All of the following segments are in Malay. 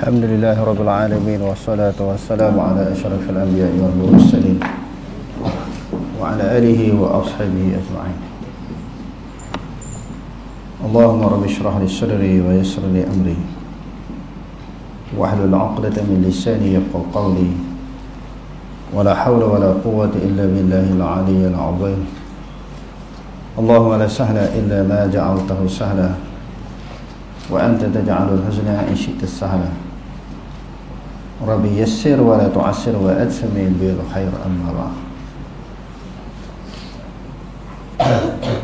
Alhamdulillah Rabbil Alamin. Wassalatu wassalamu ala asyrafil anbiya'i wal mursalin wa ala alihi wa ashabihi ajma'in. Allahumma rabbi shrah li sadri wa yassir li amri wahlul 'uqdatam min lisani yafqahu qawli. Wala hawla wala quwwata illa billahil 'aliyyil 'azim. Allahumma la sahla illa ma ja'altahu sahla wa anta taj'alul huzna in syi'ta sahla. Rabbi yassir wa la tu'assir wa adsimil bil khair amma ba'd.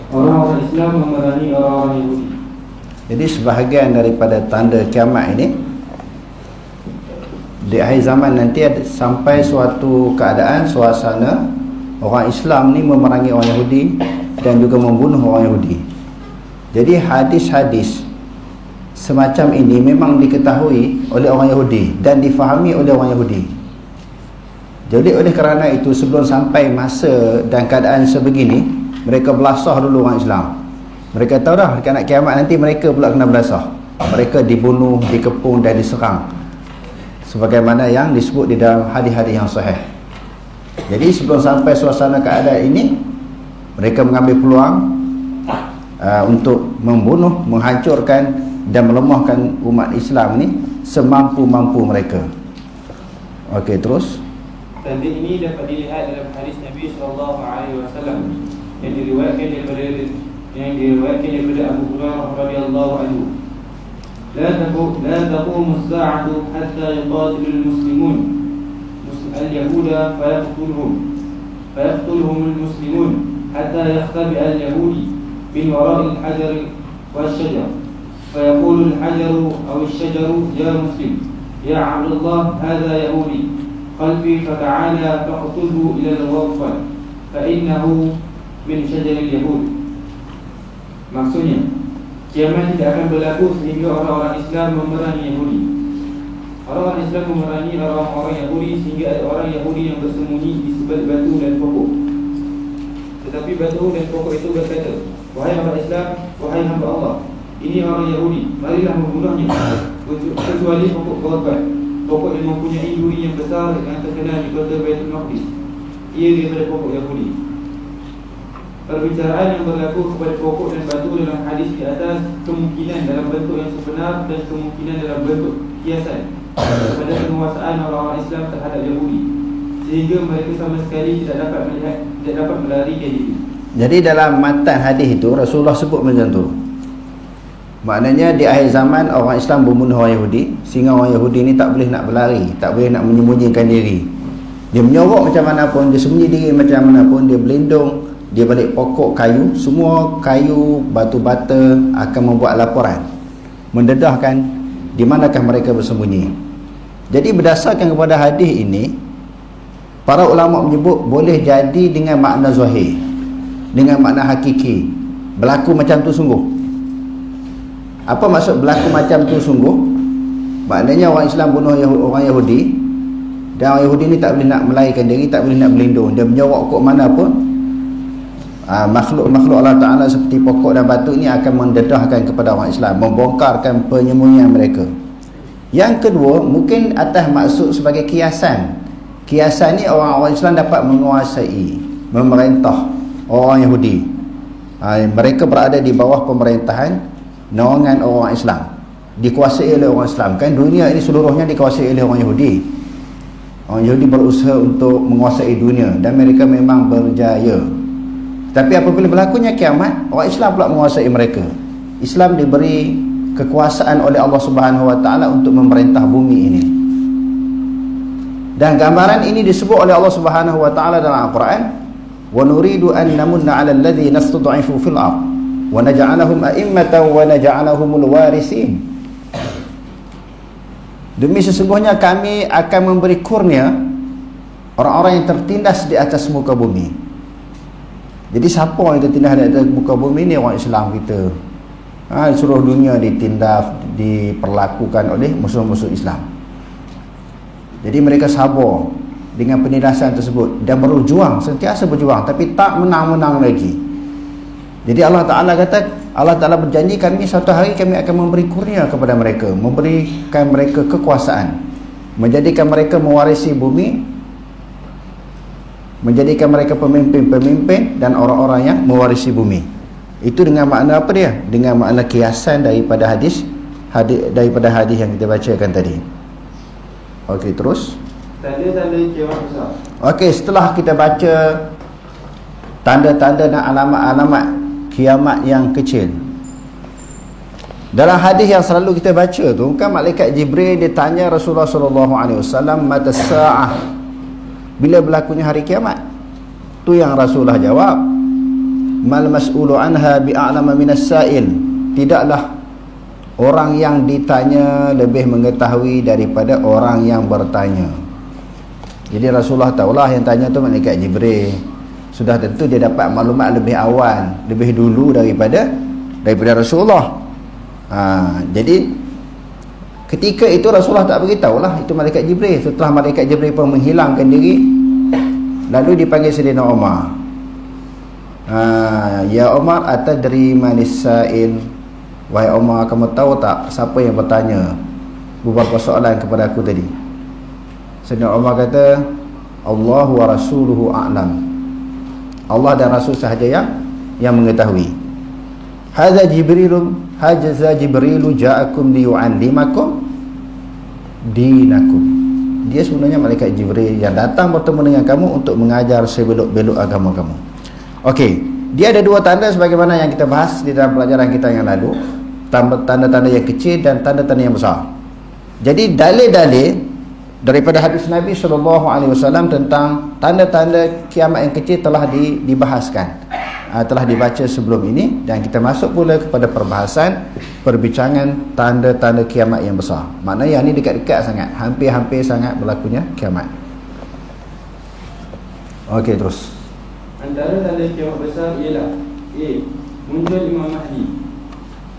Orang-orang Islam memerangi orang-orang Yahudi. Jadi sebahagian daripada tanda kiamat ini, di akhir zaman nanti ada, sampai suatu keadaan suasana orang Islam ni memerangi orang Yahudi dan juga membunuh orang Yahudi. Jadi hadis-hadis semacam ini memang diketahui oleh orang Yahudi dan difahami oleh orang Yahudi. Jadi oleh kerana itu, sebelum sampai masa dan keadaan sebegini, mereka belasah dulu orang Islam. Mereka tahu dah nak kiamat nanti mereka pula kena belasah. Mereka dibunuh, dikepung dan diserang, sebagaimana yang disebut di dalam hadis-hadis yang sahih. Jadi sebelum sampai suasana keadaan ini, mereka mengambil peluang untuk membunuh, menghancurkan dan melemahkan umat Islam ni semampu-mampu mereka. Okey, terus. Tanda ini dapat dilihat dalam hadis Nabi SAW yang diriwayatkan daripada Abu Hurairah radhiyallahu anhu. La taqumu as-sa'atu hatta yuqatilu al-muslimun al-yahuda fayaqtuluhum al-muslimun hatta yakhtabi al-yahudi min wara'i al-hajar wash-shajar فيقول الحجر أو الشجر يا مسلم يا عبد الله هذا يهودي قلبي فتعالى فاقتله إلى الغرفة فإنه من شجر اليهود. Maksudnya, kiamat tidak akan berlaku sehingga orang-orang Islam memerangi Yahudi. Orang-orang Islam memerangi orang-orang Yahudi sehingga ada orang Yahudi yang bersembunyi di sebalik batu dan pokok. Tetapi batu dan pokok itu berkata, wahai orang Islam, wahai hamba Allah, ini orang Yahudi, marilah membunuhnya. Kecuali pokok korban, pokok yang mempunyai duri yang besar yang terkenal di kota Baitul Maqdis. Ia daripada pokok Yahudi. Perbicaraan yang berlaku kepada pokok dan batu dalam hadis di atas kemungkinan dalam bentuk yang sebenar dan kemungkinan dalam bentuk kiasan kepada penguasaan orang-orang Islam terhadap Yahudi, sehingga mereka sama sekali tidak dapat melarikan diri. Jadi dalam matan hadis itu Rasulullah sebut macam tu. Maknanya di akhir zaman orang Islam membunuh orang Yahudi, sehingga orang Yahudi ni tak boleh nak berlari, tak boleh nak menyembunyikan diri. Dia menyorok macam mana pun, dia sembunyi diri macam mana pun, dia berlindung, dia balik pokok kayu, semua kayu, batu bata akan membuat laporan, mendedahkan di manakah mereka bersembunyi. Jadi berdasarkan kepada hadis ini, para ulama menyebut boleh jadi dengan makna zahir, dengan makna hakiki, berlaku macam tu sungguh. Apa maksud berlaku macam tu sungguh? Maknanya orang Islam bunuh orang Yahudi, dan orang Yahudi ni tak boleh nak melarikan diri, tak boleh nak berlindung. Dia menyorok ke mana pun, makhluk-makhluk Allah Ta'ala seperti pokok dan batu ni akan mendedahkan kepada orang Islam, membongkarkan penyembunyian mereka. Yang kedua, mungkin atas maksud sebagai kiasan. Kiasan ni orang-orang Islam dapat menguasai, memerintah orang Yahudi. Mereka berada di bawah pemerintahan, naungan orang Islam, dikuasai oleh orang Islam. Kan dunia ini seluruhnya dikuasai oleh orang Yahudi. Orang Yahudi berusaha untuk menguasai dunia dan mereka memang berjaya. Tapi apabila berlakunya kiamat, orang Islam pula menguasai mereka. Islam diberi kekuasaan oleh Allah Subhanahu Wa Taala untuk memerintah bumi ini. Dan gambaran ini disebut oleh Allah Subhanahu Wa Taala dalam Al-Quran, wa nuridu an namunna 'alal ladzina istud'ifu fil ardh wa naj'alahum a'immatan wa naj'alahumul warisin. Demi sesungguhnya kami akan memberi kurnia orang-orang yang tertindas di atas muka bumi. Jadi siapa yang tertindas di atas muka bumi ni? Orang Islam kita. Seluruh dunia ditindas, diperlakukan oleh musuh-musuh Islam. Jadi mereka sabar dengan penindasan tersebut dan berjuang, sentiasa berjuang, tapi tak menang-menang lagi. Jadi Allah Ta'ala kata Allah Ta'ala berjanji, kami suatu hari kami akan memberi kurnia kepada mereka, memberikan mereka kekuasaan, menjadikan mereka mewarisi bumi, menjadikan mereka pemimpin-pemimpin dan orang-orang yang mewarisi bumi. Itu dengan makna apa dia? Dengan makna kiasan daripada hadis yang kita bacakan tadi. Okey, terus. Tanda-tanda kiamat besar. Okey, setelah kita baca tanda-tanda dan alamat-alamat kiamat yang kecil, dalam hadis yang selalu kita baca tu kan, malaikat Jibril dia tanya Rasulullah SAW, mata sa'ah, bila berlakunya hari kiamat? Tu yang Rasulullah jawab, mal mas'ulu anha bi'a'lama minas sa'il, tidaklah orang yang ditanya lebih mengetahui daripada orang yang bertanya. Jadi Rasulullah tahulah yang tanya tu malaikat Jibril. Sudah tentu dia dapat maklumat lebih awal, lebih dulu daripada Rasulullah. Jadi ketika itu Rasulullah tak beritahulah itu malaikat Jibril. Setelah malaikat Jibril pun menghilangkan diri, lalu dipanggil Sayyidina Umar. Ya Umar, atadri manis sa'il? Wahai Umar, kamu tahu tak siapa yang bertanya beberapa soalan kepada aku tadi? Sayyidina Umar kata, Allah wa rasuluhu a'lam. Allah dan Rasul sahaja yang mengetahui. Hadza Jibrilu ja'akum liyu'allimakum dinakum. Dia sebenarnya malaikat Jibril yang datang bertemu dengan kamu untuk mengajar sebelok-belok agama kamu. Okey, dia ada dua tanda sebagaimana yang kita bahas di dalam pelajaran kita yang lalu, tanda-tanda yang kecil dan tanda-tanda yang besar. Jadi dalil-dalil daripada hadis Nabi SAW tentang tanda-tanda kiamat yang kecil telah dibahaskan, telah dibaca sebelum ini, dan kita masuk pula kepada perbincangan tanda-tanda kiamat yang besar. Maknanya yang ini dekat-dekat sangat, hampir-hampir sangat berlakunya kiamat. Okey, terus. Antara tanda kiamat besar ialah A. Muncul Imam Mahdi.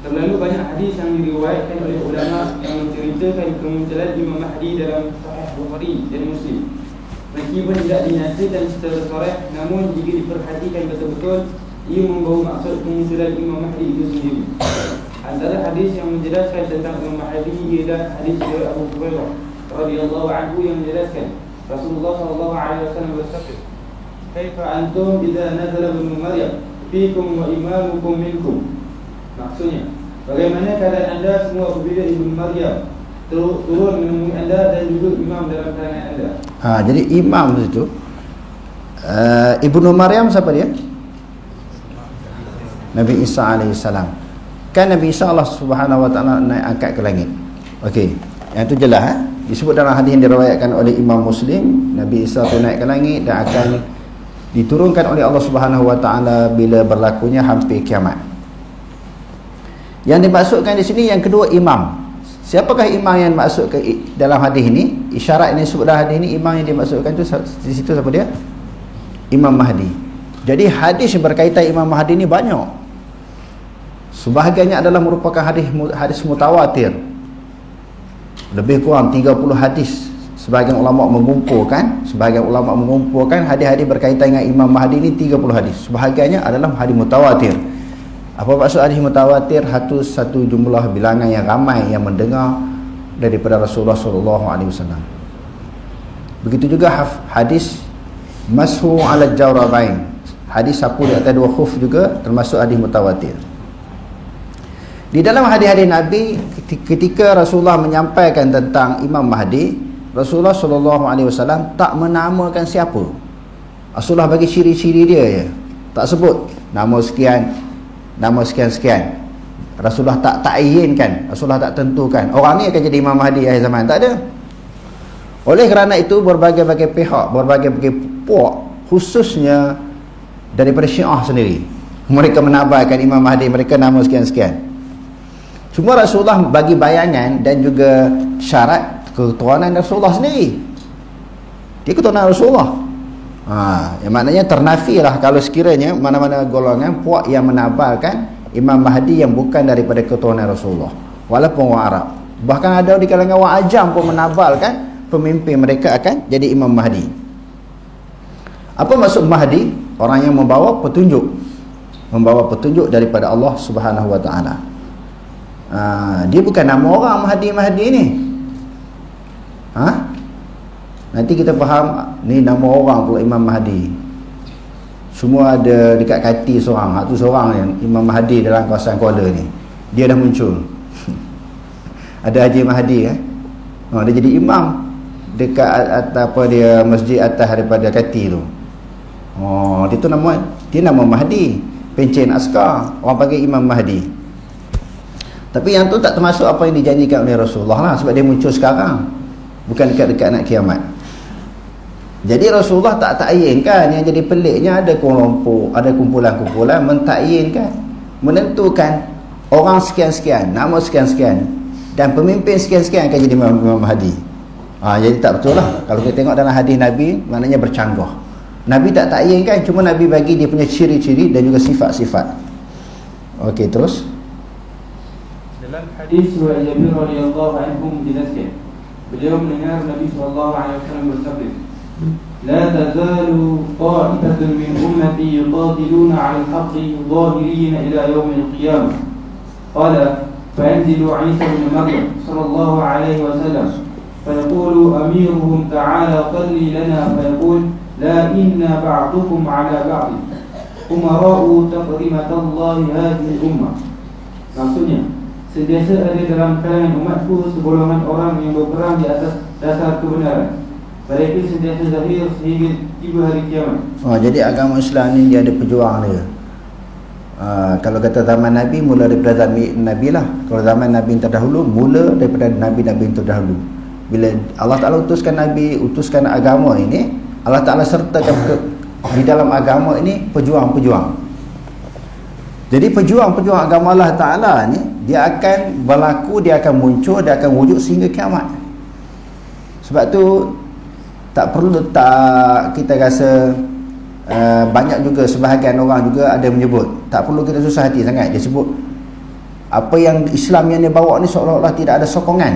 Terlalu banyak hadis yang diriwayatkan oleh ulama yang menceritakan kemunculan Imam Mahdi dalam Sahih Bukhari dan Muslim. Meskipun tidak dinyatakan secara sharih, namun jika diperhatikan betul-betul, ia membawa maksud kemunculan Imam Mahdi itu sendiri. Antara hadis yang menjelaskan tentang Imam Mahdi ialah hadis dari Abu Hurairah radhiyallahu anhu yang menjelaskan Rasulullah SAW bersabda, "Kaifa antum idza nazala ibnu Maryam fiikum wa imamukum minkum?" Maksudnya, bagaimana keadaan anda semua apabila Ibnu Maryam turun menemui anda dan juga imam dalam kalangan anda? Jadi imam itu Ibnu Maryam siapa dia? Nabi Isa alaihissalam. Kan Nabi Isa Allah Subhanahu wa taala naik angkat ke langit. Okey, yang itu jelas disebut dalam hadis yang diriwayatkan oleh Imam Muslim, Nabi Isa tu naik ke langit dan akan diturunkan oleh Allah Subhanahu wa taala bila berlakunya hampir kiamat. Yang dimaksudkan di sini yang kedua, imam. Siapakah imam yang dimaksud dalam hadis ini? Isyarat yang disebut dalam hadis ini, imam yang dimaksudkan tu di situ siapa dia? Imam Mahdi. Jadi hadis yang berkaitan Imam Mahdi ini banyak. Sebahagiannya adalah merupakan hadis mutawatir. Lebih kurang 30 hadis. Sebahagian ulama mengumpulkan hadis-hadis berkaitan dengan Imam Mahdi ini 30 hadis. Sebahagiannya adalah hadis mutawatir. Apa maksud hadis mutawatir? Satu jumlah bilangan yang ramai yang mendengar daripada Rasulullah SAW. Begitu juga hadis mashu ala jawrabain, hadis sapu di atas dua khuf juga termasuk hadis mutawatir. Di dalam hadis-hadis Nabi, ketika Rasulullah menyampaikan tentang Imam Mahdi, Rasulullah SAW tak menamakan siapa. Rasulullah bagi ciri-ciri dia je, tak sebut nama sekian. Rasulullah tak ta'yinkan, Rasulullah tak tentukan orang ni akan jadi Imam Mahdi akhir zaman, tak ada. Oleh kerana itu berbagai-bagai pihak, berbagai-bagai puak, khususnya daripada Syiah sendiri, mereka menabarkan Imam Mahdi, mereka nama sekian-sekian. Cuma Rasulullah bagi bayangan dan juga syarat keturunan Rasulullah sendiri. Dia keturunan Rasulullah. Yang maknanya ternafilah kalau sekiranya mana-mana golongan puak yang menabarkan Imam Mahdi yang bukan daripada keturunan Rasulullah, walaupun orang Arab. Bahkan ada di kalangan orang Ajam pun menabarkan pemimpin mereka akan jadi Imam Mahdi. Apa maksud Mahdi? Orang yang membawa petunjuk. membawa petunjuk daripada Allah Subhanahu wa taala. Dia bukan nama orang Mahdi ni. Nanti kita faham ni nama orang pula Imam Mahdi. Semua ada dekat kati seorang. Tu seorang yang Imam Mahdi dalam kawasan Kuala ni. Dia dah muncul. Ada Haji Mahdi dia jadi imam dekat dia masjid atas daripada kati tu. Dia nama Mahdi, pencen askar. Orang panggil Imam Mahdi. Tapi yang tu tak termasuk apa yang dijanjikan oleh Rasulullah lah, sebab dia muncul sekarang, bukan dekat-dekat nak kiamat. Jadi Rasulullah tak takyinkan. Yang jadi peliknya ada kelompok, ada kumpulan-kumpulan mentakyinkan, menentukan orang sekian-sekian, nama sekian-sekian, dan pemimpin sekian-sekian akan jadi Imam Mahdi. Jadi tak betul lah. Kalau kita tengok dalam hadis Nabi, maknanya bercanggah. Nabi tak takyinkan, cuma Nabi bagi dia punya ciri-ciri dan juga sifat-sifat. Okey, terus. Dalam hadis riwayat Jabir radhiyallahu anhu menjelaskan, beliau mendengar Nabi sallallahu alaihi wasallam bersabda, "La tazalu ta'ifatun min ummati yuqatiluna 'ala al-haqqi dhahirina ila yawm al-qiyamah." Qala فينزل عيسى بن مريم صلى الله عليه وسلم فيقول أميرهم تعالى صلي لنا فيقول لا إنا بعضكم على بعض أمراء تقريمة الله هذه الأمة. Maksudnya, sentiasa ada dalam kalangan umatku segolongan orang yang berperang di atas dasar kebenaran. Mereka sentiasa zahir sehingga tiba hari kiamat. Jadi agama Islam ni dia ada pejuang dia. Kalau kata zaman Nabi, mula daripada zaman Nabi lah. Kalau zaman Nabi yang terdahulu, mula daripada Nabi-Nabi yang terdahulu. Bila Allah Ta'ala utuskan agama ini, Allah Ta'ala sertakan di dalam agama ini pejuang-pejuang. Jadi pejuang-pejuang agama Allah Ta'ala ni, dia akan berlaku, dia akan muncul, dia akan wujud sehingga kiamat. Sebab tu tak perlu kita rasa banyak juga sebahagian orang juga ada menyebut, tak perlu kita susah hati sangat. Dia sebut apa yang Islam yang dia bawa ni seolah-olah tidak ada sokongan.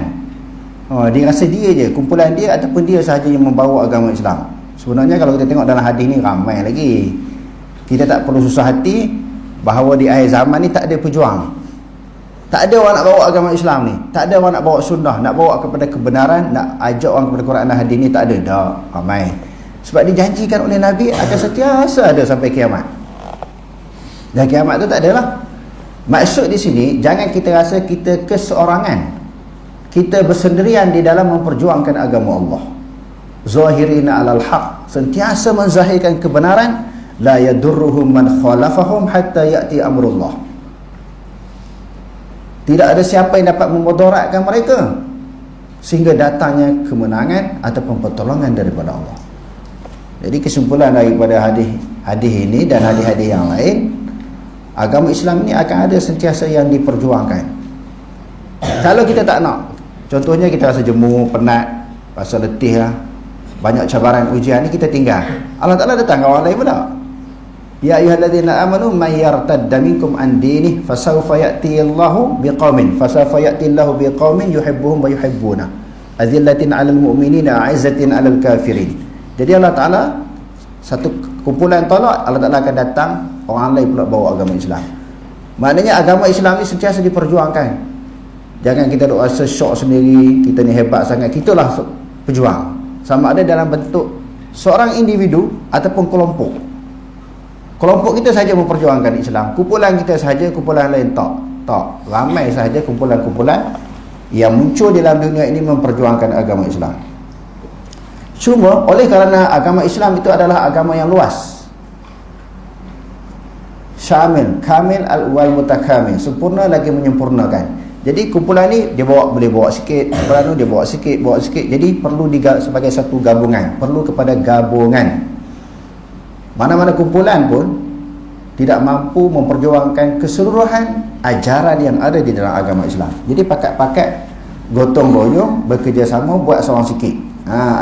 Dia rasa dia je, kumpulan dia ataupun dia sahaja yang membawa agama Islam. Sebenarnya kalau kita tengok dalam hadis ni ramai lagi. Kita tak perlu susah hati bahawa di akhir zaman ni tak ada pejuang. Tak ada orang nak bawa agama Islam ni, tak ada orang nak bawa sunnah, nak bawa kepada kebenaran, nak ajak orang kepada Quran dan hadis ni, tak ada. Dah ramai. Sebab dijanjikan oleh Nabi akan sentiasa ada sampai kiamat. Dan kiamat tu tak adalah. Maksud di sini, jangan kita rasa kita keseorangan, kita bersendirian di dalam memperjuangkan agama Allah. Zahirina alal haq, sentiasa menzahirkan kebenaran. La yadurruhum man khalafahum hatta ya'ti amrullah. Tidak ada siapa yang dapat memudaratkan mereka sehingga datangnya kemenangan ataupun pertolongan daripada Allah. Jadi kesimpulan daripada hadis ini dan hadis-hadis yang lain, agama Islam ini akan ada sentiasa yang diperjuangkan. Kalau kita tak nak, contohnya kita rasa jemu, penat, rasa letih lah, banyak cabaran ujian ni, kita tinggal. Allah Ta'ala datang ke orang lain pula. Ya ayyuhalladzina amanu may yartadda minkum an dinih fasawfa ya'ti Allahu biqaumin yuhibbuhum wa yuhibbuna azillatin 'alal mu'minina 'izzatin 'alal kafirin. Jadi Allah Ta'ala, satu kumpulan tolak, Allah Ta'ala akan datang, orang lain pula bawa agama Islam. Maknanya agama Islam ni sentiasa diperjuangkan. Jangan kita duk rasa syok sendiri, kita ni hebat sangat. Kitalah pejuang, sama ada dalam bentuk seorang individu ataupun kelompok. Kelompok kita saja memperjuangkan Islam, kumpulan kita saja, kumpulan lain tak. Ramai sahaja kumpulan-kumpulan yang muncul dalam dunia ini memperjuangkan agama Islam. Cuma oleh kerana agama Islam itu adalah agama yang luas, syamil, kamil wal mutakamil, sempurna lagi menyempurnakan. Jadi kumpulan ni dia boleh bawa sikit, kumpulan tu dia bawa sikit. Jadi perlu sebagai satu gabungan, perlu kepada gabungan. Mana-mana kumpulan pun tidak mampu memperjuangkan keseluruhan ajaran yang ada di dalam agama Islam. Jadi pakat-pakat, gotong royong, bekerjasama buat seorang sikit.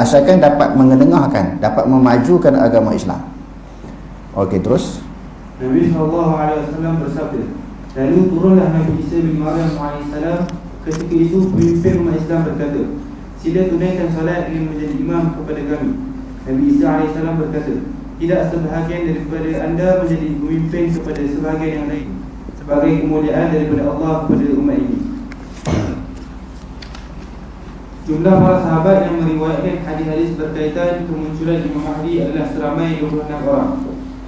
Asalkan dapat mengenengahkan, dapat memajukan agama Islam. Okey, terus Nabi SAW bersabda, lalu turunlah Nabi Isa bin Maryam AS. Ketika itu pemimpin umat Islam berkata, sila tunaikan salat dengan menjadi imam kepada kami. Nabi Isa AS berkata, tidak sebahagian daripada anda menjadi pemimpin kepada sebahagian yang lain sebagai kemuliaan daripada Allah kepada umat ini. Jumlah para sahabat yang meriwayatkan hadis-hadis berkaitan kemunculan Imam Mahdi adalah seramai 26 orang.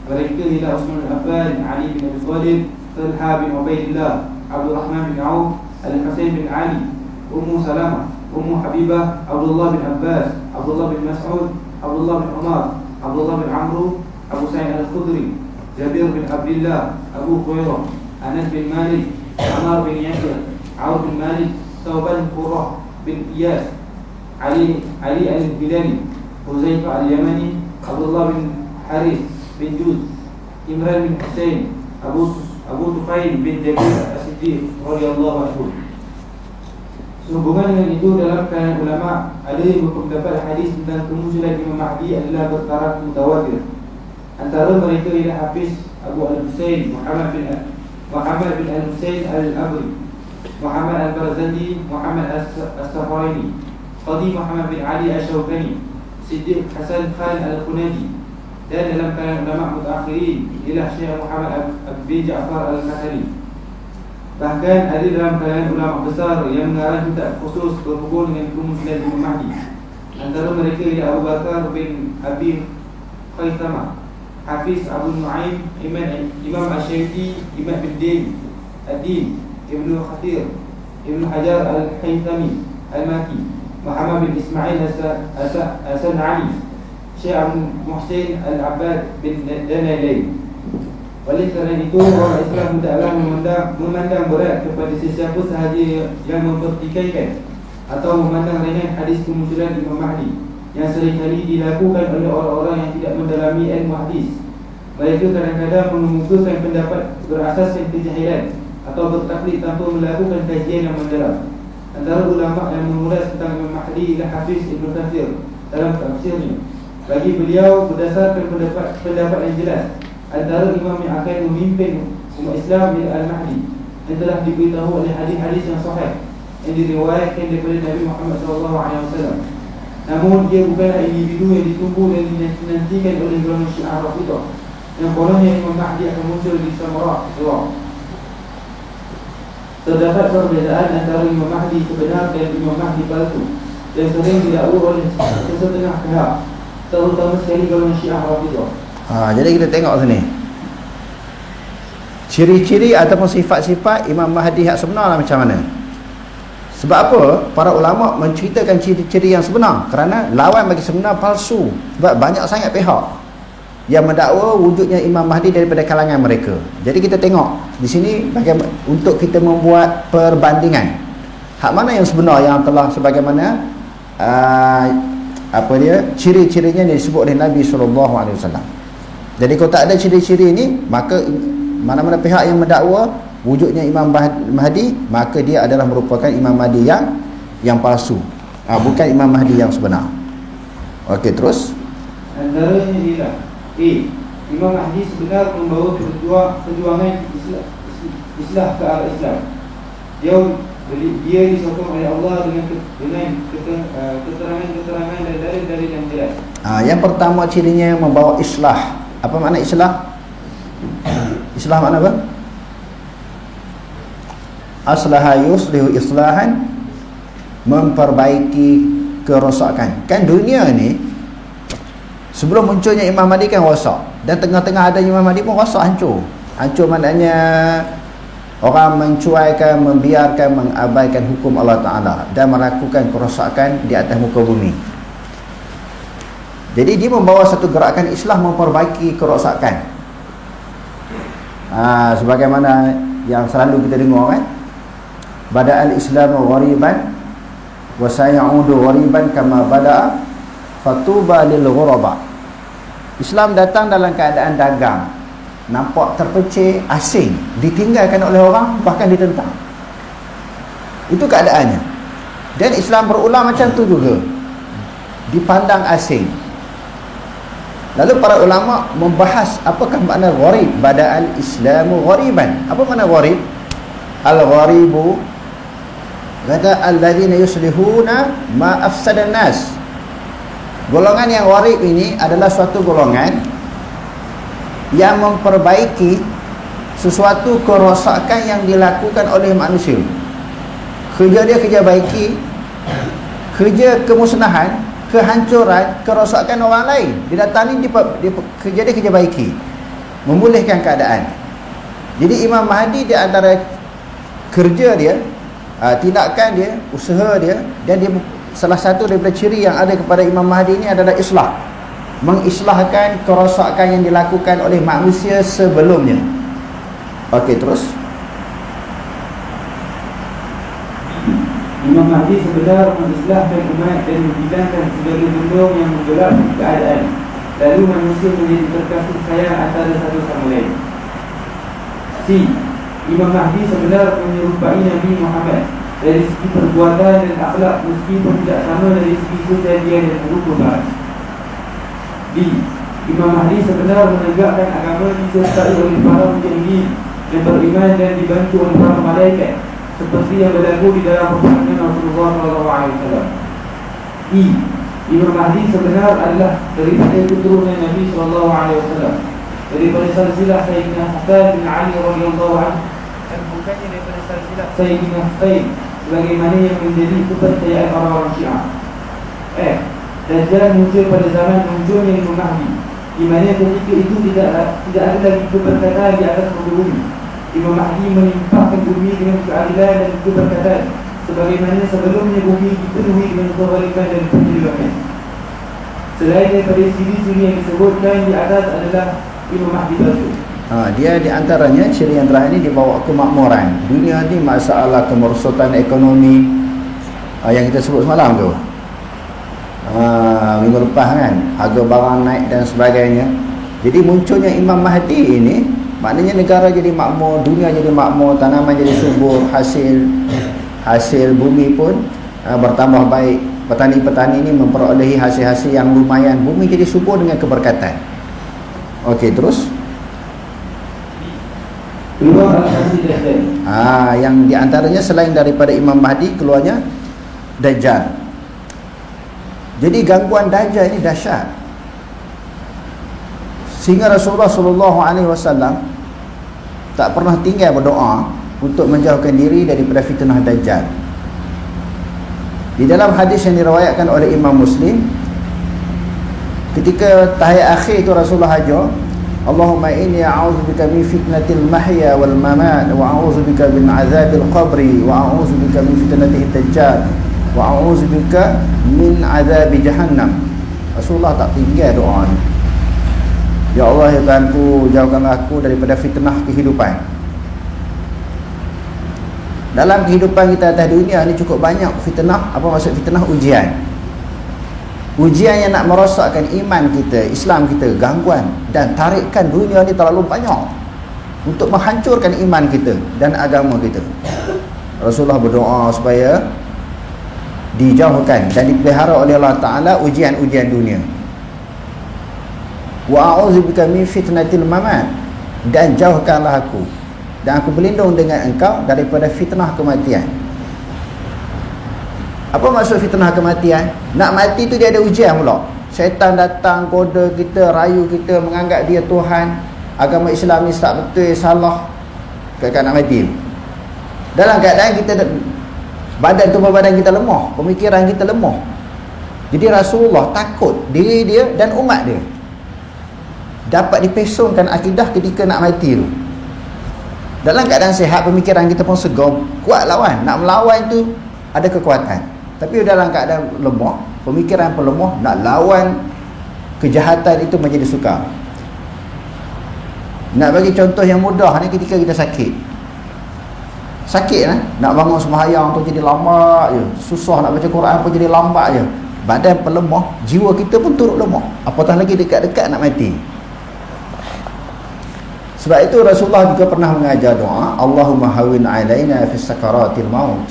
Mereka ialah Utsman bin Affan, Ali bin Abi Thalib, Talha bin Ubaidillah, Abdul Rahman bin Auf, Al-Husain bin Ali, Ummu Salamah, Ummu Habibah, Abdullah bin Abbas, Abdullah bin Mas'ud, Abdullah bin Umar, Abdullah bin Amru, Abu Sa'id Al-Khudri, Jabir bin Abdullah, Abu Hurairah, Anas bin Malik, Ammar bin Yasir, Auf bin Malik, Thawban Qurrah bin Iyas, Ali Al-Hilali, Huzaifah Al-Yamani, Abdullah bin Harith bin Juz, Imran bin Husain, Abu Tufail bin Jabir As-Siddiq radhiyallahu anhu. Sehubungan dengan itu, dalam kalangan ulama ada yang berpendapat hadis tentang kemunculan Imam Mahdi adalah bertaraf mutawatir. Antara mereka ialah Hafiz Abu Al-Husain Muhammad bin Al-Husain Al-Abri, Muhammad Al-Barzandi, Muhammad As-Safaraini, Qadi Muhammad bin Ali Ash-Shawkani, Siddiq Hasan Khan Al-Khunadi. Dan dalam kalangan ulama mutaakhirin ialah Syekh Muhammad bin Ja'far Al-Mathali. Bahkan ada dalam kalangan ulama besar yang mengarang kitab khusus berhubung dengan kemunculan Imam Mahdi. Antara mereka ialah Abu Bakar bin Abi Khaythama, Hafiz Abu Nu'aim, Imam Ash-Shafi'i, Imam bin Din Ad-Din, Ibnu Khathir, Ibnu Hajar Al-Haythami Al-Maki, Muhammad bin Ismail Hasan Ali, Syekh Abu Muhsin Al-Abbad bin Danalain. Oleh kerana itu, orang Islam hendaklah memandang berat kepada sesiapa sahaja yang mempertikaikan atau memandang ringan hadis kemunculan Imam Mahdi yang seringkali dilakukan oleh orang-orang yang tidak mendalami ilmu hadis. Mereka kadang-kadang mengemukakan pendapat berasaskan kejahilan atau bertaklid tanpa melakukan kajian yang mendalam. Antara ulama yang mengulas tentang Imam Mahdi ialah Hafiz Ibn Kathir dalam tafsirnya. Bagi beliau, berdasarkan pendapat yang jelas, antara imam yang akan memimpin umat Islam ialah Al-Mahdi yang telah diberitahu oleh hadis-hadis yang sahih yang diriwayatkan daripada Nabi Muhammad SAW. Namun dia bukanlah individu yang ditunggu dan dinantikan oleh golongan Syiah Rafidhah yang kononnya Imam Mahdi akan muncul di Samarah, Iraq. Terdapat perbezaan antara Imam Mahdi sebenar dan Imam Mahdi palsu yang sering didakwa oleh sesetengah pihak, terutama sekali golongan Syiah Rafidhah. Jadi kita tengok sini ciri-ciri ataupun sifat-sifat Imam Mahdi yang sebenar macam mana. Sebab apa? Para ulama menceritakan ciri-ciri yang sebenar kerana lawan bagi sebenar palsu. Sebab banyak sangat pihak yang mendakwa wujudnya Imam Mahdi daripada kalangan mereka. Jadi kita tengok di sini bagaimana untuk kita membuat perbandingan hak mana yang sebenar yang telah sebagaimana ciri-cirinya yang disebut oleh Nabi SAW. Jadi kalau tak ada ciri-ciri ini, maka mana-mana pihak yang mendakwa wujudnya Imam Mahdi, maka dia adalah merupakan Imam Mahdi yang palsu, bukan Imam Mahdi yang sebenar. Okey, terus antaranya ialah Imam Mahdi sebenar membawa perjuangan Islam ke arah Islam. Dia disokong oleh Allah dengan keterangan-keterangan dan dalil-dalil yang jelas. Yang pertama cirinya membawa islah. Apa makna islah? Islah makna apa? Aslaha yuslihu islahan, memperbaiki kerosakan. Kan dunia ni sebelum munculnya Imam Mahdi kan rosak, dan tengah-tengah ada Imam Mahdi pun rosak, hancur. Hancur maknanya orang mencuaikan, membiarkan, mengabaikan hukum Allah Ta'ala dan melakukan kerosakan di atas muka bumi. Jadi dia membawa satu gerakan Islam memperbaiki kerosakan. Sebagaimana yang selalu kita dengar kan, bada'al Islamu ghariban wa sayaudu ghariban kama bada'a fatuba lil ghuraba. Islam datang dalam keadaan dagang, nampak terpecih, asing, ditinggalkan oleh orang, bahkan ditentang. Itu keadaannya. Dan Islam berulang macam tu juga, dipandang asing. Lalu para ulama membahas apakah makna gharib. Bada'al Islamu ghariban. Apa makna gharib? Al-gharibu kata alladzina yuslihuna ma afsadan nas. Golongan yang gharib ini adalah suatu golongan yang memperbaiki sesuatu kerosakan yang dilakukan oleh manusia. Kerja dia kerja baiki, kerja kemusnahan, kehancuran, kerosakan orang lain. Dia datang ni kerja dia kerja baiki, memulihkan keadaan. Jadi Imam Mahdi di antara kerja dia, tindakan dia, usaha dia, dan dia salah satu daripada ciri yang ada kepada Imam Mahdi ini adalah islah, mengislahkan kerosakan yang dilakukan oleh manusia sebelumnya. Okey, terus Imam Mahdi sebenar mengislahkan umat dan menghilangkan segala benda yang menggelap keadaan. Lalu manusia menjadi terkasih sayang antara satu sama lain. C. Imam Mahdi sebenar menyerupai Nabi Muhammad dari segi perbuatan dan akhlak, meskipun tidak sama dari segi keseharian dan kerukunan. D. Imam Mahdi sebenar menegakkan agama disertai oleh para mujahidin yang beriman dan dibantu oleh para malaikat, seperti yang berlaku di dalam peperangan Rasulullah SAW. E. Imam Mahdi sebenar adalah daripada keturunan Nabi SAW, daripada silsilah Sayyidina Hasan bin Ali radhiyallahu anhu, dan bukannya daripada silsilah Sayyidina Husain sebagaimana yang menjadi kepercayaan orang-orang Syiah. F. Dajjal muncul pada zaman munculnya Imam Mahdi, di mana ketika itu tidak ada lagi keberkatan di atas muka bumi. Imam Mahdi menimpahkan bumi dengan keadilan dan keberkatan, sebagaimana sebelumnya bumi dipenuhi dengan kezaliman dan penjelasan. Selain daripada ciri-ciri yang disebutkan di atas adalah Imam Mahdi palsu. Dia di antaranya ciri yang terakhir ini dibawa kemakmuran. Dunia ni masalah kemerosotan ekonomi yang kita sebut semalam tu. Minggu lepas kan, harga barang naik dan sebagainya. Jadi munculnya Imam Mahdi ini maknanya negara jadi makmur, dunia jadi makmur, tanaman jadi subur, hasil bumi pun bertambah baik. Petani-petani ini memperolehi hasil-hasil yang lumayan, bumi jadi subur dengan keberkatan. Okey, terus keluar al-Masih Dajjal. Yang diantaranya selain daripada Imam Mahdi, keluarnya Dajjal. Jadi gangguan Dajjal ini dahsyat, sehingga Rasulullah SAW tak pernah tinggal berdoa untuk menjauhkan diri daripada fitnah Dajjal. Di dalam hadis yang diriwayatkan oleh Imam Muslim, ketika tahiyat akhir itu Rasulullah hajur, Allahumma inni a'udzubika min fitnatil mahya wal mamat wa a'udzubika min azabil qabri wa a'udzubika min fitnatid dajjal wa a'udzubika min azabi jahannam. Rasulullah tak tinggal doa ni. Ya Allah, ya Tuhanku, jauhkanlah aku daripada fitnah kehidupan. Dalam kehidupan kita atas dunia ni cukup banyak fitnah. Apa maksud fitnah? Ujian. Ujian yang nak merosakkan iman kita, Islam kita, gangguan dan tarikan dunia ni terlalu banyak untuk menghancurkan iman kita dan agama kita. Rasulullah berdoa supaya dijauhkan dan dipelihara oleh Allah Ta'ala ujian-ujian dunia. Wa a'udzubika min fitnatil mamat, dan jauhkanlah aku, dan aku berlindung dengan engkau daripada fitnah kematian. Apa maksud fitnah kematian? Nak mati tu dia ada ujian pula. Syaitan datang koda kita, rayu kita, menganggap dia Tuhan, agama Islam ni tak betul, salah, kadang-kadang nak mati. Dalam keadaan kita, badan tubuh badan kita lemah, pemikiran kita lemah. Jadi Rasulullah takut diri dia dan umat dia dapat dipesongkan akidah ketika nak mati tu. Dalam keadaan sihat, pemikiran kita pun segar, kuat lawan. Nak melawan tu ada kekuatan. Tapi dalam keadaan lemah, pemikiran pun lemah, nak lawan kejahatan itu menjadi sukar. Nak bagi contoh yang mudah ni, ketika kita sakit nak bangun sembahyang tu jadi lambat je, susah nak baca Quran pun jadi lambat je, badan pun lemah, jiwa kita pun turut lemah, apatah lagi dekat-dekat nak mati. Sebab itu Rasulullah juga pernah mengajar doa, Allahumma hawin alaina fi sakaratil maut.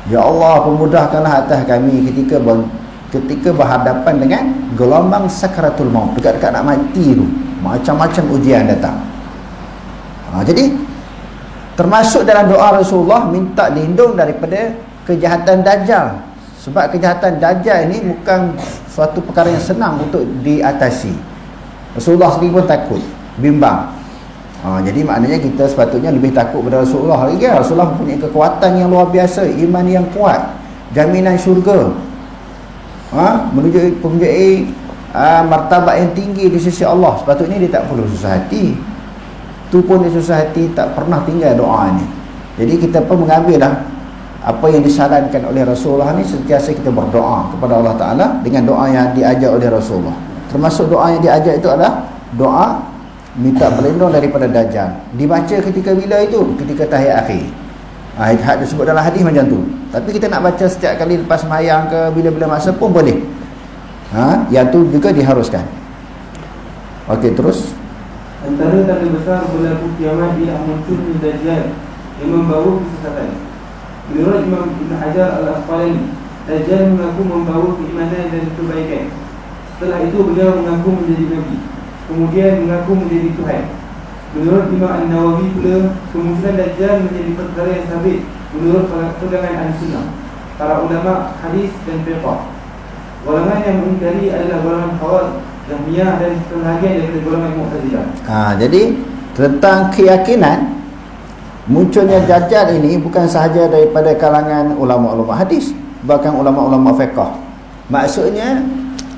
Ya Allah, pemudahkanlah atas kami ketika berhadapan dengan gelombang sakaratul maut, dekat-dekat nak mati tu, macam-macam ujian datang. Jadi termasuk dalam doa Rasulullah minta lindung daripada kejahatan Dajjal. Sebab kejahatan Dajjal ini bukan suatu perkara yang senang untuk diatasi. Rasulullah sendiri pun takut, bimbang. Jadi maknanya kita sepatutnya lebih takut pada Rasulullah lagi. Rasulullah mempunyai kekuatan yang luar biasa, iman yang kuat, jaminan syurga, mempunyai martabat yang tinggi di sisi Allah. Sepatutnya dia tak perlu susah hati. Tu pun dia susah hati, tak pernah tinggal doa ni. Jadi kita pun mengambil dah apa yang disarankan oleh Rasulullah ni, sentiasa kita berdoa kepada Allah Ta'ala dengan doa yang diajar oleh Rasulullah. Termasuk doa yang diajar itu adalah doa minta berlindung daripada Dajjal. Dibaca ketika bila itu? Ketika tahiyat akhir. Disebut dalam hadis macam tu. Tapi kita nak baca setiap kali lepas sembahyang ke bila-bila masa pun boleh. Yang tu juga diharuskan. Okey, terus. Antara tanda besar berlaku kiamat ialah munculnya Dajjal yang membawa kesesatan. Menurut Imam Ibn Hajar Al-Asqalani, Dajjal mengaku membawa keimanan dan kebaikan. Setelah itu beliau mengaku menjadi Nabi, kemudian mengaku menjadi Tuhan. Menurut Imam An-Nawawi pula, kemunculan Dajjal menjadi perkara yang sabit menurut pegangan Ahlussunnah, para ulama hadis dan fiqh. Golongan yang mengingkari adalah golongan Khawarij, Jahmiyah dan sebahagian daripada golongan Mu'tazilah. Jadi tentang keyakinan munculnya Dajjal ini bukan sahaja daripada kalangan ulama-ulama hadis, bahkan ulama-ulama fiqh. Maksudnya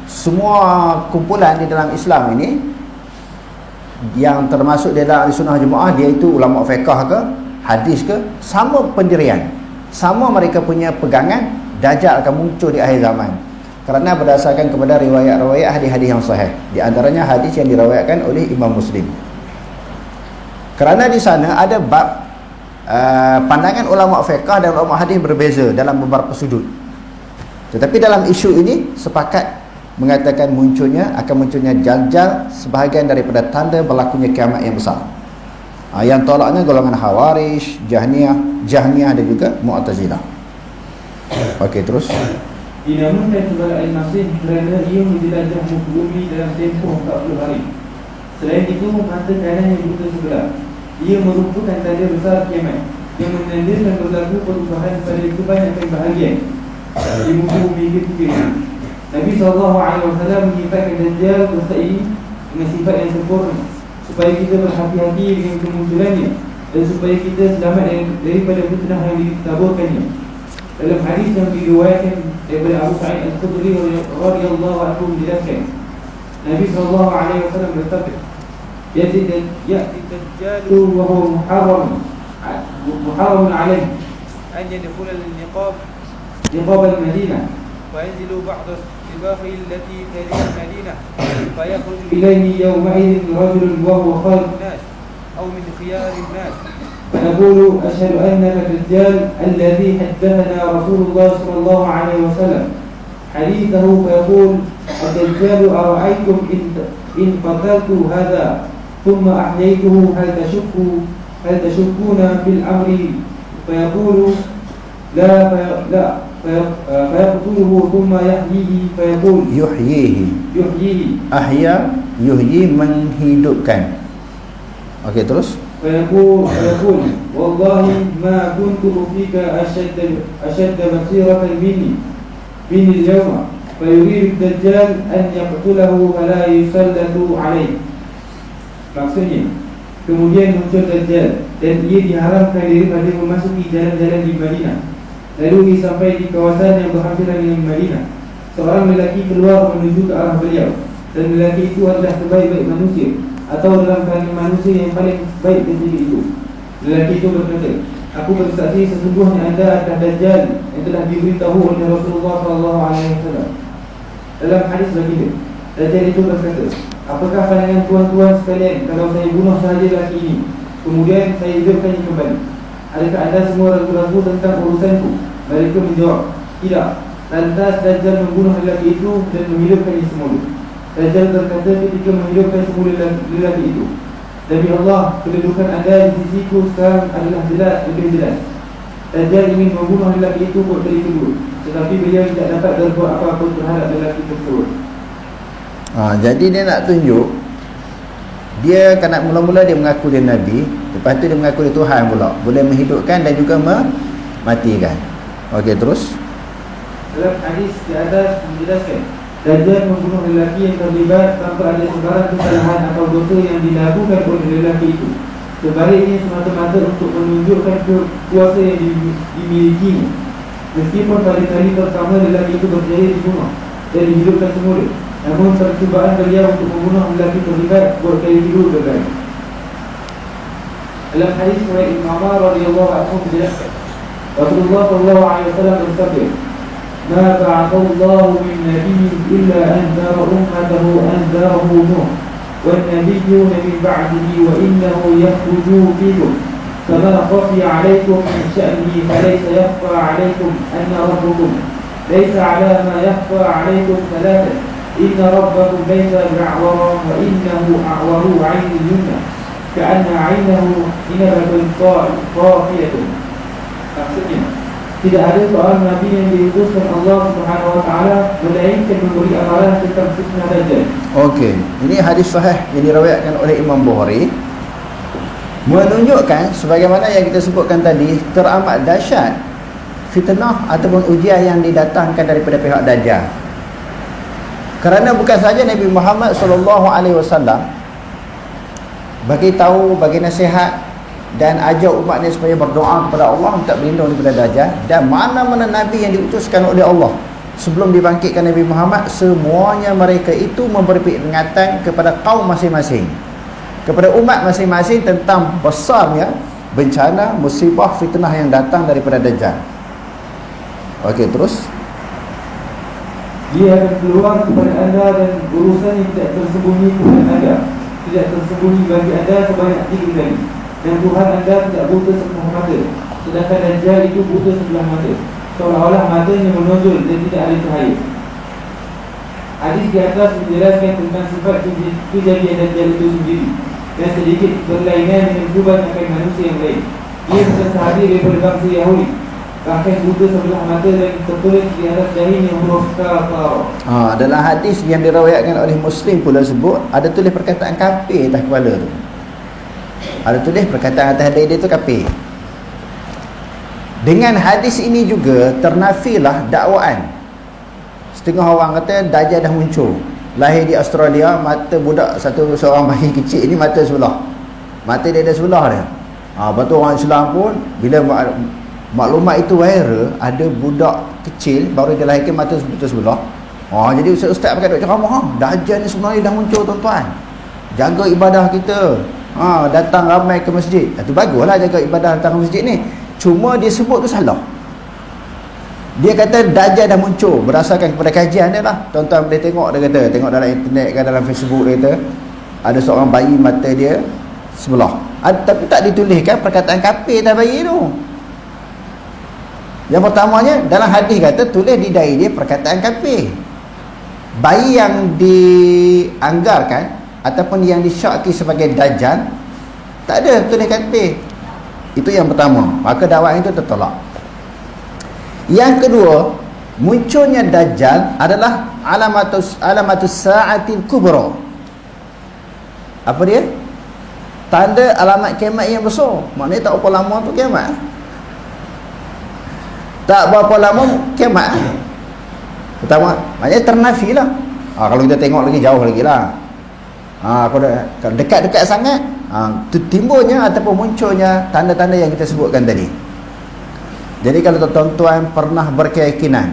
semua kumpulan di dalam Islam ini yang termasuk di dalam Ahlussunnah Jemaah, dia itu ulama fiqh ke, hadis ke, sama pendirian, sama mereka punya pegangan Dajjal akan muncul di akhir zaman. Kerana berdasarkan kepada riwayat-riwayat hadis-hadis yang sahih, di antaranya hadis yang diriwayatkan oleh Imam Muslim. Kerana di sana ada bab pandangan ulama fiqh dan ulama hadis berbeza dalam beberapa sudut. Tetapi dalam isu ini sepakat mengatakan akan munculnya Dajjal sebahagian daripada tanda berlakunya kiamat yang besar. Yang tolaknya golongan Khawarij, Jahmiyah dan juga Mu'tazilah. Okey, terus. Dinamakan sebagai Al-Masih kerana ia menjelajah muka bumi dalam tempoh 40 hari. Selain itu, mata kanannya buta sebelah. Ia merupakan tanda besar kiamat yang menandakan berlaku perubahan pada kebanyakan bahagian di muka bumi ketika ini. Nabi SAW menyifatkan Dajjal beserta ini dengan sifat yang sempurna, supaya kita berhati-hati dengan kemunculannya dan supaya kita selamat daripada fitnah yang ditaburkannya. Dalam hadis yang diriwayatkan daripada Abu Sa'id Al-Khudri radhiyallahu anhu menjelaskan, Nabi SAW bersabda, Ya'ti Dajjal wa huwa muharram alayhi an yadkhul al-niqab al-Madinah wa yanzilu ba'd as-sibah allati tali al-Madinah fa yakhruju ilayhi yawma'idhin rajulun wa huwa khairun nas aw min khiyar an-nas. فنقول أشهد أنك الدجال الذي حدثنا رسول الله صلى الله عليه وسلم حديثه، فيقول الدجال أرأيتم إن قتلت هذا ثم أحييته هل تشكون في الأمر؟ فيقول لا فيقتله ثم يحييه فيقول يحييه أحيا يحيي menghidupkan. Okey, terus. فيقول والله ما كنت فيك أشد بصيرة مني اليوم. فيريد الدجال أن يقتله فلا يسلط عليه. Maksudnya, kemudian muncul Dajjal dan ia diharamkan daripada memasuki jalan-jalan di Madinah. Lalu ia sampai di kawasan yang berhampiran dengan Madinah. Seorang lelaki keluar menuju ke arah beliau, dan lelaki itu adalah sebaik-baik manusia, atau dalam kalangan manusia yang paling baik di dunia itu. Lelaki itu berkata, aku bersaksi sesungguhnya anda adalah Dajjal yang telah diberitahu oleh Rasulullah SAW. Dalam hadis baginda, Dajjal itu berkata, apakah pandangan tuan-tuan sekalian kalau saya bunuh sahaja lelaki ini, kemudian saya hidupkannya kembali? Adakah anda semua ragu-ragu tentang urusanku? Mereka menjawab, tidak. Lantas Dajjal membunuh lelaki itu dan menghidupkannya semula. Dajjal berkata ketika menghidupkan semula lelaki itu, demi Allah, kedudukan anda di sisiku sekarang adalah lebih jelas. Dajjal ingin membunuh lelaki itu buat kali kedua, tetapi beliau tidak dapat berbuat apa-apa terhadap lelaki tersebut. Jadi dia nak tunjuk, dia kan mula-mula dia mengaku dia Nabi, lepas tu dia mengaku dia Tuhan pula, boleh menghidupkan dan juga mematikan. Okey, terus. Dalam hadis di atas menjelaskan Dajjal membunuh lelaki yang terlibat tanpa ada sebarang kesalahan atau dosa yang dilakukan oleh lelaki itu. Sebaliknya semata-mata untuk menunjukkan kuasa yang dimilikinya. Meskipun pada kali pertama lelaki itu berjaya dibunuh dan dihidupkan semula, namun percubaan beliau untuk membunuh lelaki terlibat berkali kedua gagal. Dalam hadis riwayat Ibn Umar radhiyallahu anhu menjelaskan, Rasulullah sallallahu alaihi wasallam bersabda, "Ma ba'athallahu min nabiyyin illa anzara ummatahu anzarahu Nuh, wan nabiyyuna min ba'dihi wa innahu yakhruju fikum. Kama khafiya 'alaykum min sya'nihi falaysa yakhfa 'alaykum anna rabbukum laysa 'ala ma yakhfa 'alaykum thalatha. Inna rabbakum laysa bi'awara wa innahu a'waru 'ayni yumna ka'anna 'aynahu inabatun qafiyatun." Maksudnya, tidak ada seorang Nabi yang diutuskan Allah Subhanahu Wa Taala melainkan memberi amalan tentang fitnah Dajjal. Okey, ini hadis sahih yang diriwayatkan oleh Imam Bukhari, menunjukkan sebagaimana yang kita sebutkan tadi, teramat dahsyat fitnah ataupun ujian yang didatangkan daripada pihak Dajjal. Kerana bukan saja Nabi Muhammad SAW bagi tahu, bagi nasihat dan ajak umatnya supaya berdoa kepada Allah minta berlindung daripada Dajjal, dan mana-mana Nabi yang diutuskan oleh Allah sebelum dibangkitkan Nabi Muhammad, semuanya mereka itu memberi peringatan kepada kaum masing-masing, kepada umat masing-masing tentang besarnya bencana, musibah, fitnah yang datang daripada Dajjal. Okey, terus Dia akan keluar kepada anda dan urusan yang tidak tersembunyi kepada anda, tidak tersembunyi bagi anda sebanyak 3 kali. Dan Tuhan anda tidak buta sepenuh mata, sedangkan Dajjal itu buta sebelah mata, seolah-olah matanya menonjol dan tidak ada cahaya. Hadis di atas menjelaskan tentang sifat kejadian Dajjal itu sendiri dan sedikit berlainan dengan kebanyakan manusia yang lain. Ia bukan sahaja daripada bangsa Yahudi, bahkan buta sebelah mata dan tertulis di atas dahinya huruf kafar. Dalam hadis yang diriwayatkan oleh Muslim pula sebut ada tulis perkataan kafir atas kepala tu. Ada tulis perkataan atas dada dia tu kafir. Dengan hadis ini juga ternafilah dakwaan setengah orang kata Dajjal dah muncul, lahir di Australia, mata budak seorang bayi kecil ni mata sebelah, mata dia ada sebelah dia. Lepas tu orang Islam pun bila maklumat itu viral, ada budak kecil baru dia lahirkan mata sebelah. Jadi ustaz-ustaz pakai duk ceramah, Dajjal ni sebenarnya dah muncul tuan-tuan, jaga ibadah kita. Datang ramai ke masjid. Itu baguslah jaga ibadah datang ke masjid ni. Cuma dia sebut tu salah. Dia kata Dajjal dah muncul berdasarkan kepada kajian dia lah. Tuan-tuan boleh tengok, dia kata, tengok dalam internet ke dalam Facebook, dia kata ada seorang bayi mata dia sebelah. Tapi tak dituliskan perkataan kafir atas bayi tu. Yang pertamanya dalam hadis kata tulis di dahi dia perkataan kafir. Bayi yang dianggarkan ataupun yang disyaki sebagai Dajjal tak ada tulis kafir. Itu yang pertama, maka dakwah itu tertolak. Yang kedua, munculnya Dajjal adalah alamatus sa'atil kubra. Apa dia? Tanda alamat kiamat yang besar. Maknanya tak berapa lama tu kiamat. Tak berapa lama kiamat. Pertama, maknanya ternafilah. Kalau kita tengok lagi jauh lagi lah. Kalau dekat-dekat sangat, timbulnya ataupun munculnya tanda-tanda yang kita sebutkan tadi. Jadi kalau tuan-tuan pernah berkeyakinan,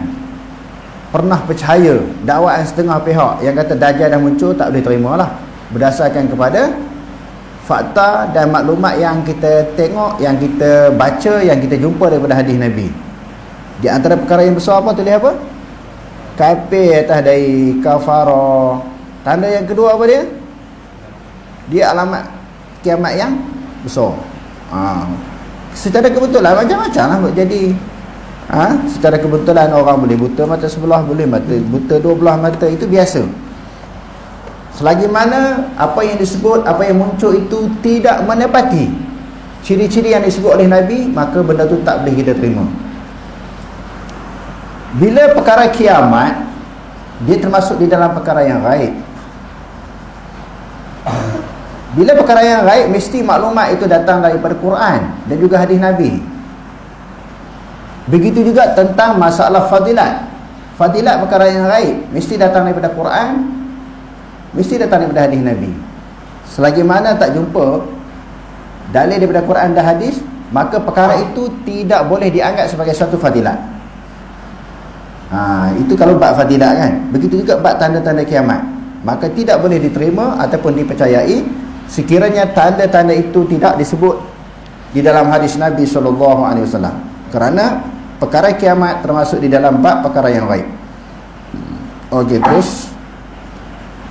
pernah percaya dakwaan setengah pihak yang kata Dajjal dah muncul, tak boleh terima lah, berdasarkan kepada fakta dan maklumat yang kita tengok, yang kita baca, yang kita jumpa daripada hadis Nabi. Di antara perkara yang besar apa, tulis apa? Kafir atas dari kafara. Tanda yang kedua apa dia? Dia alamat kiamat yang besar. Secara kebetulan macam-macam lah jadi. Secara kebetulan orang boleh buta mata sebelah, boleh buta 12 mata, itu biasa. Selagi mana apa yang disebut, apa yang muncul itu tidak menepati ciri-ciri yang disebut oleh Nabi, maka benda tu tak boleh kita terima. Bila perkara kiamat, dia termasuk di dalam perkara yang gaib. Bila perkara yang gaib, mesti maklumat itu datang daripada Quran dan juga hadis Nabi. Begitu juga tentang masalah fadilat. fadilat perkara yang gaib mesti datang daripada Quran, mesti datang daripada hadis Nabi. Selagi mana tak jumpa dalil daripada Quran dan hadis, maka perkara itu tidak boleh dianggap sebagai satu fadilat. Itu kalau bab fadilat kan. Begitu juga bab tanda-tanda kiamat, maka tidak boleh diterima ataupun dipercayai sekiranya tanda-tanda itu tidak disebut di dalam hadis Nabi SAW. Kerana perkara kiamat termasuk di dalam bab perkara yang gaib. Okey, terus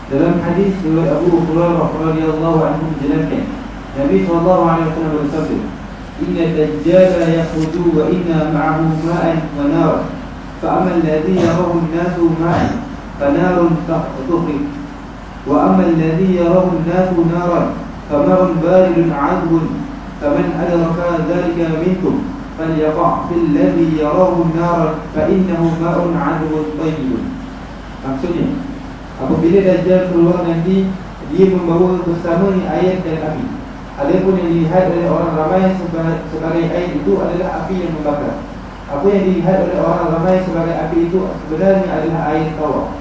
dalam hadis riwayat Abu Hurairah radhiyallahu anhu menjelaskan, Nabi SAW bersabda, "Inna dajjala yakhruju wa inna ma'ahu ma'an wa nar, fa'amal ladzi yarahu an-nasu ma'an fanarun tukhrik, wa amal ladzi yarahu an-nasu naran famarun baridun 'adbun, faman adraka dhalika minkum falyaqa' fil ladzi yarahu an-nar fa innahu ma'un 'adbun tayyibun." Maksudnya, apabila Dajjal keluar nanti, dia membawa bersamanya air dan api. Adapun yang dilihat oleh orang ramai sebagai air itu adalah api yang membakar. Apa yang dilihat oleh orang ramai sebagai api itu sebenarnya adalah air tawar.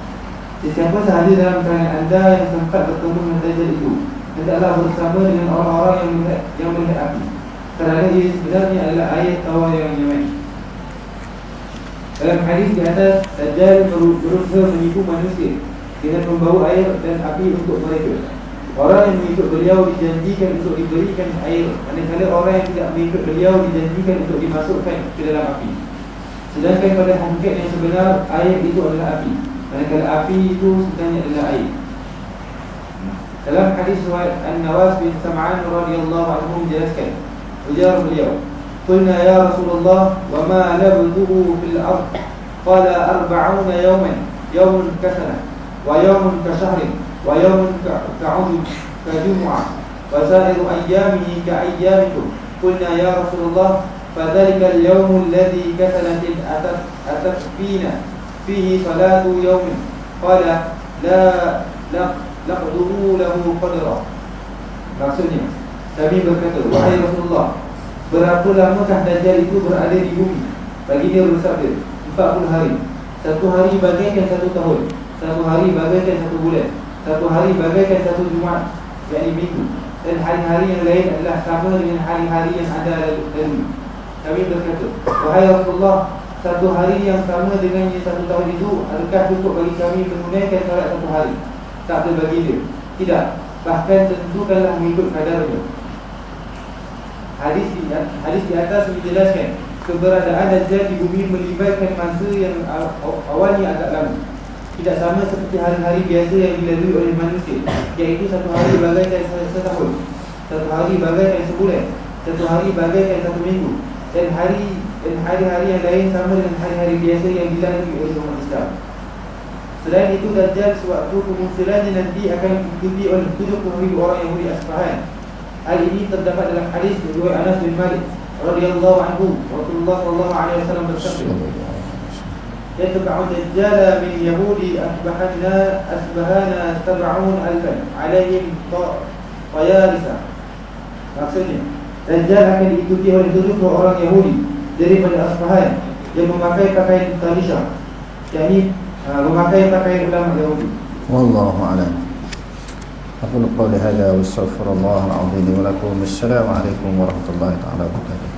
Sesiapa sahaja dalam kalangan anda yang sempat bertemu dengan Dajjal itu, hendaklah bersama dengan orang-orang yang melihat api, kerana ia sebenarnya adalah air tawar yang nyamai. Dalam hadis di atas, Dajjal berusaha menipu manusia dengan membawa air dan api untuk mereka. Orang yang mengikut beliau dijanjikan untuk diberikan air, manakala orang yang tidak mengikut beliau dijanjikan untuk dimasukkan ke dalam api. Sedangkan pada hakikat yang sebenar, air itu adalah api, manakala api itu sebenarnya adalah air. Dalam hadis riwayat An-Nawas bin Sam'an radhiyallahu anhu menjelaskan, ujar beliau, "Qulna ya Rasulullah, wa ma labduhu fil ard?" Qala 40 yawman, yawmun kasana, wa yawmun kashahrin, wa yawmun ka'udud kajumu'ah, wa sa'iru ayyamihi ka'ayyamikum. Qulna ya Rasulullah, fadhalika al-yawmu alladhi kasanatin atat fina fihi salatu yawmin. Qala la laqduhu lahu qadra. Maksudnya, kami berkata, wahai Rasulullah, berapa lamakah Dajjal itu berada di bumi? Baginda bersabda, 40 hari. Satu hari bagaikan satu tahun, satu hari bagaikan satu bulan, satu hari bagaikan satu Jumaat, yakni minggu. Dan hari-hari yang lain adalah sama dengan hari-hari yang ada lalu. Kami berkata, wahai Rasulullah, satu hari yang sama dengan satu tahun itu, adakah cukup bagi kami menunaikan salat satu hari? Tak ada baginda, tidak, bahkan tentukanlah mengikut kadarnya. Hadis di atas menjelaskan keberadaan Dajjal di bumi melibatkan masa yang awalnya agak lama, tidak sama seperti hari-hari biasa yang dilalui oleh manusia, iaitu satu hari bagaikan setahun, satu hari bagaikan sebulan, satu hari bagaikan satu minggu, dan hari-hari yang lain sama dengan hari-hari biasa yang dilalui oleh umat Islam. Selain itu, Dajjal sewaktu kemunculannya nanti akan diikuti oleh 70,000 orang Yahudi Asfahan. Hal ini terdapat dalam hadis riwayat Anas bin Malik radhiyallahu anhu. Rasulullah sallallahu alaihi wasallam bersabda, "Yatba'u Dajjal min Yahudi asbahana 70,000 alaihim tayarisa." Maksudnya, Dajjal akan diikuti oleh 70 orang Yahudi daripada Asfahan yang memakai pakaian tarisha, yakni memakai pakaian ulama Yahudi. Wallahu a'lam. أقول قولي هذا واستغفر الله العظيم لي ولكم. السلام عليكم ورحمة الله تعالى وبركاته.